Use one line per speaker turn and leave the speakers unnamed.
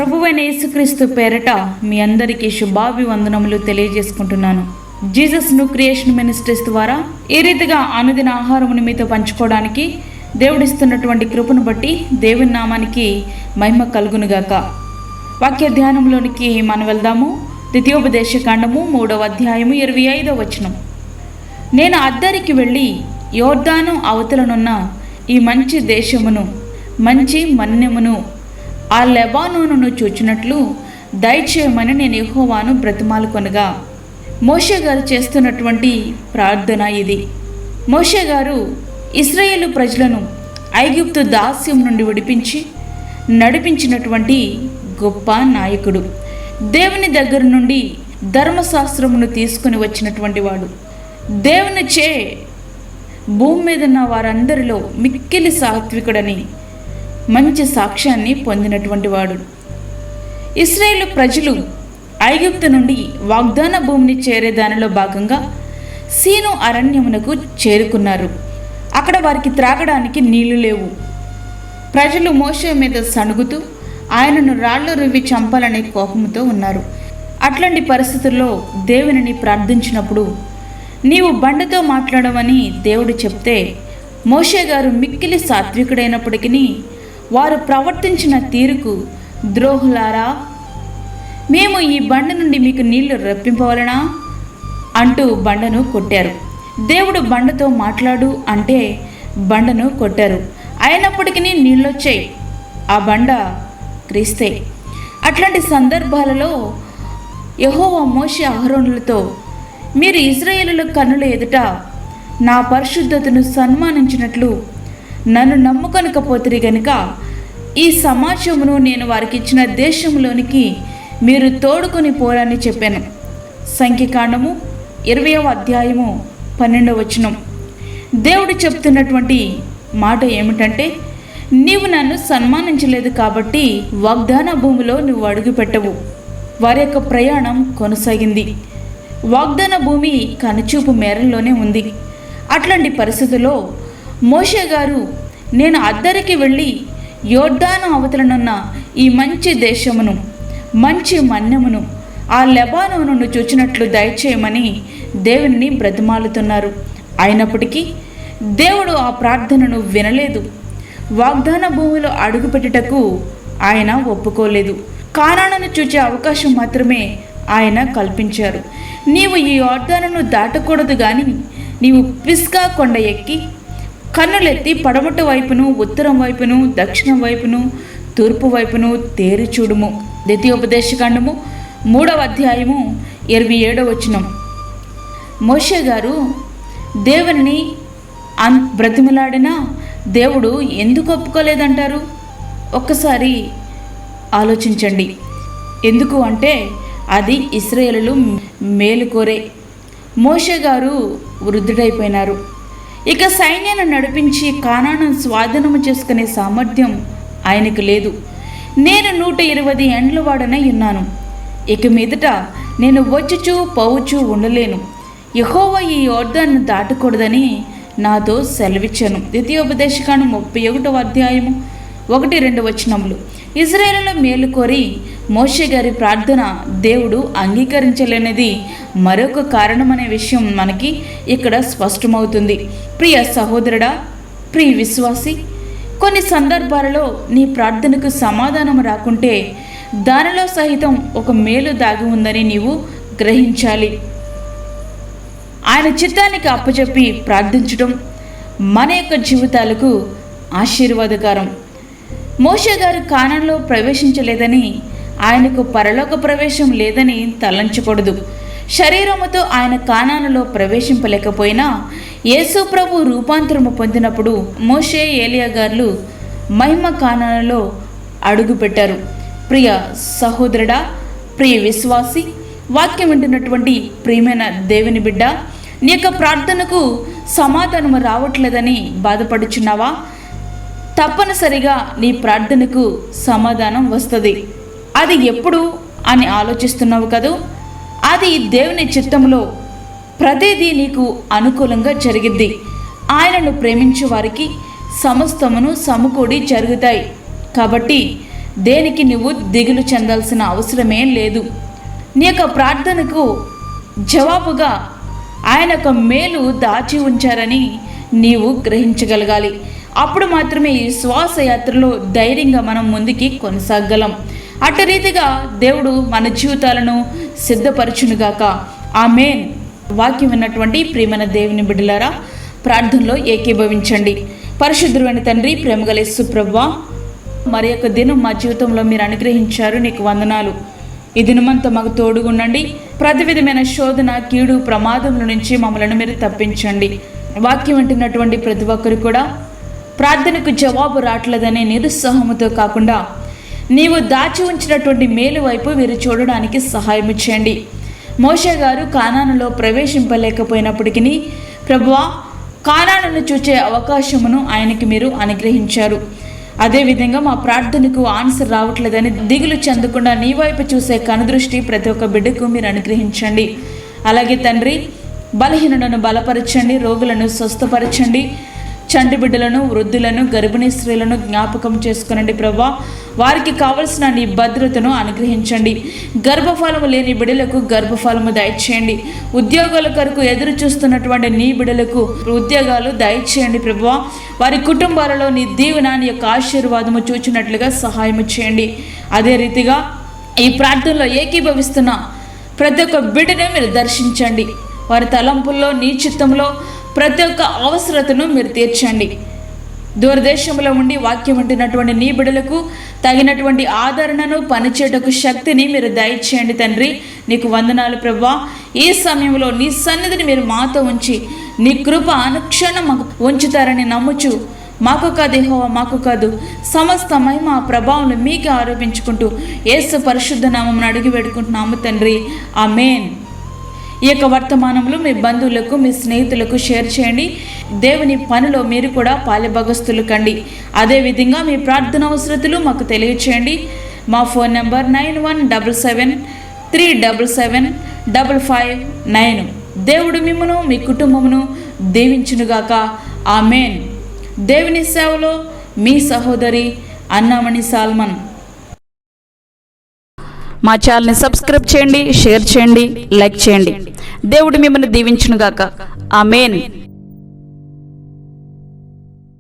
ప్రభువైన యేసుక్రీస్తు పేరట మీ అందరికీ శుభాభివందనములు తెలియజేసుకుంటున్నాను. జీసస్ న్యూ క్రియేషన్ మినిస్ట్రీస్ ద్వారా ఈ రీతిగా అనుదిన ఆహారమును మీతో పంచుకోవడానికి దేవుడిస్తున్నటువంటి కృపను బట్టి దేవుని నామానికి మహిమ కలుగునుగాక. వాక్య ధ్యానంలోనికి మనం వెళ్దాము. ద్వితీయోపదేశ కాండము 3వ అధ్యాయము 25వ వచనం. నేను అద్దరికి వెళ్ళి యోర్దాను అవతలనున్న ఈ మంచి దేశమును మంచి మన్యమును ఆ లెబానోనును చూచినట్లు దయచేయమని నేను యెహోవాను బ్రతిమాలుకొనగా. మోషే గారు చేస్తున్నటువంటి ప్రార్థన ఇది. మోషే గారు ఇశ్రాయేలు ప్రజలను ఐగుప్తు దాస్యం నుండి విడిపించి నడిపించినటువంటి గొప్ప నాయకుడు. దేవుని దగ్గర నుండి ధర్మశాస్త్రమును తీసుకుని వచ్చినటువంటి వాడు. దేవునిచే భూమి మీద ఉన్న వారందరిలో మిక్కిలి సాత్వికుడని మంచి సాక్ష్యాన్ని పొందినటువంటి వాడు. ఇశ్రాయేలు ప్రజలు ఐగుప్తు నుండి వాగ్దాన భూమిని చేరే దానిలో భాగంగా సీను అరణ్యమునకు చేరుకున్నారు. అక్కడ వారికి త్రాగడానికి నీళ్లు లేవు. ప్రజలు మోషే మీద సణుగుతూ ఆయనను రాళ్ళు రువ్వి చంపాలనే కోపంతో ఉన్నారు. అట్లాంటి పరిస్థితుల్లో దేవునిని ప్రార్థించినప్పుడు నీవు బండతో మాట్లాడమని దేవుడు చెప్తే మోషే గారు మిక్కిలి సాత్వికుడైనప్పటికీ వారు ప్రవర్తించిన తీరుకు, ద్రోహులారా, మేము ఈ బండ నుండి మీకు నీళ్లు రప్పింపవలనా అంటూ బండను కొట్టారు. దేవుడు బండతో మాట్లాడు అంటే బండను కొట్టారు. అయినప్పటికీ నీళ్ళొచ్చాయి. ఆ బండ క్రీస్తే. అట్లాంటి సందర్భాలలో యెహోవా మోషే అహరోనులతో, మీరు ఇశ్రాయేలుల కన్నుల ఎదుట నా పరిశుద్ధతను సన్మానించినట్లు నన్ను నమ్ముకొనకపోతిరి గనుక ఈ సమాజమును నేను వారికి ఇచ్చిన దేశంలోనికి మీరు తోడుకొని పోరని చెప్పాను. సంఖ్యాకాండము 20వ అధ్యాయము 12వ వచనం. దేవుడు చెప్తున్నటువంటి మాట ఏమిటంటే, నీవు నన్ను సన్మానించలేదు కాబట్టి వాగ్దాన భూమిలో నువ్వు అడుగు పెట్టవు. వారి యొక్క ప్రయాణం కొనసాగింది. వాగ్దాన భూమి కనుచూపు మేరల్లోనే ఉంది. అట్లాంటి పరిస్థితుల్లో మోషే గారు నేను అద్దరికి వెళ్ళి యోర్దాను అవతలనున్న ఈ మంచి దేశమును మంచి మన్యమును ఆ లెబానోనును చూచినట్లు దయచేయమని దేవుని బ్రతిమాలుతున్నారు. అయినప్పటికీ దేవుడు ఆ ప్రార్థనను వినలేదు. వాగ్దాన భూమిలో అడుగుపెట్టుటకు ఆయన ఒప్పుకోలేదు. కానానును చూచే అవకాశం మాత్రమే ఆయన కల్పించారు. నీవు ఈ యోర్దానును దాటకూడదు కానీ నీవు పిస్గా కొండ ఎక్కి కన్నులెత్తి పడమటి వైపును, ఉత్తరం వైపును, దక్షిణం వైపును, తూర్పు వైపును తేరి చూడుము. ద్వితీయోపదేశకాండము 3వ అధ్యాయము 27వ వచనం. మోషే గారు దేవుని బ్రతిమలాడినా దేవుడు ఎందుకు ఒప్పుకోలేదంటారు? ఒక్కసారి ఆలోచించండి. ఎందుకు అంటే అది ఇశ్రాయేలులు మేలుకోరే. మోషే గారు వృద్ధుడైపోయినారు. ఇక సైన్యాన్ని నడిపించి కానాను స్వాధీనము చేసుకునే సామర్థ్యం ఆయనకు లేదు. నేను 120 ఏండ్ల వాడనై ఉన్నాను. ఇక మీదట నేను వచ్చుచూ పోవచ్చు ఉండలేను. యెహోవా ఈ యోర్దాను దాటకూడదని నాతో సెలవిచ్చాను. ద్వితీయోపదేశకాండం 31వ అధ్యాయము 1-2 వచనములు. ఇశ్రాయేలులో మేలు కోరి మోషే గారి ప్రార్థన దేవుడు అంగీకరించలేనిది మరొక కారణమనే విషయం మనకి ఇక్కడ స్పష్టమవుతుంది. ప్రియ సహోదరుడా, ప్రియ విశ్వాసి, కొన్ని సందర్భాలలో నీ ప్రార్థనకు సమాధానం రాకుంటే దానిలో సహితం ఒక మేలు దాగి ఉందని నీవు గ్రహించాలి. ఆయన చిత్తానికి అప్పచెప్పి ప్రార్థించడం మన యొక్క జీవితాలకు ఆశీర్వాదకరం. మోషే గారు కానానులో ప్రవేశించలేదని ఆయనకు పరలోక ప్రవేశం లేదని తలంచకూడదు. శరీరముతో ఆయన కానానులో ప్రవేశింపలేకపోయినా యేసు ప్రభు రూపాంతరము పొందినప్పుడు మోషే, ఏలియా గారు మహిమ కానానులో అడుగుపెట్టారు. ప్రియ సహోదరుడా, ప్రియ విశ్వాసి, వాక్యం వింటున్నటువంటి ప్రియమైన దేవుని బిడ్డ, నీ యొక్క ప్రార్థనకు సమాధానము రావట్లేదని బాధపడుచున్నావా? తప్పనిసరిగా నీ ప్రార్థనకు సమాధానం వస్తుంది. అది ఎప్పుడు అని ఆలోచిస్తున్నావు కదూ? అది దేవుని చిత్తంలో ప్రతిదీ నీకు అనుకూలంగా జరిగిద్ది. ఆయనను ప్రేమించే వారికి సమస్తమును సమకూడి జరుగుతాయి. కాబట్టి దేనికి నువ్వు దిగులు చెందాల్సిన అవసరమే లేదు. నీ యొక్క ప్రార్థనకు జవాబుగా ఆయన యొక్క మేలు దాచి ఉంచారని నీవు గ్రహించగలగాలి. అప్పుడు మాత్రమే ఈ శ్వాసయాత్రలో ధైర్యంగా మనం ముందుకి కొనసాగలం. అటు రీతిగా దేవుడు మన జీవితాలను సిద్ధపరచునుగాక. ఆమేన్. వాక్యం విన్నటువంటి ప్రియమైన దేవుని బిడ్డలారా, ప్రార్థనలో ఏకీభవించండి. పరిశుద్ధుడైన తండ్రి, ప్రేమగల యేసు ప్రభువా, మరి యొక్క దినం మా జీవితంలో మీరు అనుగ్రహించారు, నీకు వందనాలు. ఈ దినమంతా మాకు తోడుగుండండి. ప్రతి విధమైన శోధన, కీడు, ప్రమాదముల నుంచి మమ్మల్ని మీరు తప్పించండి. వాక్యం వింటున్నటువంటి ప్రతి ఒక్కరు కూడా ప్రార్థనకు జవాబు రావట్లేదనే నిరుత్సాహంతో కాకుండా నీవు దాచి ఉంచినటువంటి మేలు వైపు వీరు చూడడానికి సహాయం చేయండి. మోషే గారు కానానులో ప్రవేశింపలేకపోయినప్పటికీ ప్రభువా, కానానును చూచే అవకాశమును ఆయనకి మీరు అనుగ్రహించారు. అదేవిధంగా మా ప్రార్థనకు ఆన్సర్ రావట్లేదని దిగులు చెందకుండా నీ వైపు చూసే కనుదృష్టి ప్రతి ఒక్క బిడ్డకు మీరు అనుగ్రహించండి. అలాగే తండ్రి, బలహీనులను బలపరచండి, రోగులను స్వస్థపరచండి, చంటి బిడ్డలను, వృద్ధులను, గర్భిణీ స్త్రీలను జ్ఞాపకం చేసుకునండి ప్రభువా. వారికి కావలసిన నీ భద్రతను అనుగ్రహించండి. గర్భఫలము లేని బిడ్డలకు గర్భఫలము దయచేయండి. ఉద్యోగాల కొరకు ఎదురు చూస్తున్నటువంటి నీ బిడ్డలకు ఉద్యోగాలు దయచేయండి ప్రభువా. వారి కుటుంబాలలో నీ దీవెన, నీ యొక్క ఆశీర్వాదము చూచినట్లుగా సహాయము చేయండి. అదే రీతిగా ఈ ప్రార్థనలో ఏకీభవిస్తున్న ప్రతి ఒక్క బిడ్డను మీరు దర్శించండి. వారి తలంపుల్లో, నీ చిత్తంలో ప్రతి ఒక్క అవసరతను మీరు తీర్చండి. దూరదేశంలో ఉండి వాక్యం వింటున్నటువంటి నీ బిడ్డలకు తగినటువంటి ఆదరణను, పనిచేయటకు శక్తిని మీరు దయచేయండి తండ్రి. నీకు వందనాలు ప్రభువా. ఈ సమయంలో నీ సన్నిధిని మీరు మాతో ఉంచి నీ కృప అనుక్షణం మాకు ఉంచుతారని నమ్ముచు, మాకు కాదు యెహోవా, మాకు కాదు, సమస్త మహిమ ప్రభావం మీకే ఆరోపించుకుంటూ యేసు పరిశుద్ధ నామమున అడిగి వేడుకుంటున్నాము తండ్రి. ఆమేన్. ఈ యొక్క వర్తమానంలో మీ బంధువులకు, మీ స్నేహితులకు షేర్ చేయండి. దేవుని పనిలో మీరు కూడా పాలిభాగస్తులు కండి. అదేవిధంగా మీ ప్రార్థన అవసరతలు మాకు తెలియచేయండి. మా ఫోన్ నెంబర్ 9177377559. దేవుడు మిమ్మును, మీ కుటుంబమును దీవించునుగాక. ఆమేన్. దేవుని సేవలో మీ సహోదరి అన్నామణి సాల్మన్. మా ఛానల్ని సబ్స్క్రైబ్ చేయండి, షేర్ చేయండి, లైక్ చేయండి. దేవుడు మిమ్మల్ని దీవించునుగాక. ఆమేన్.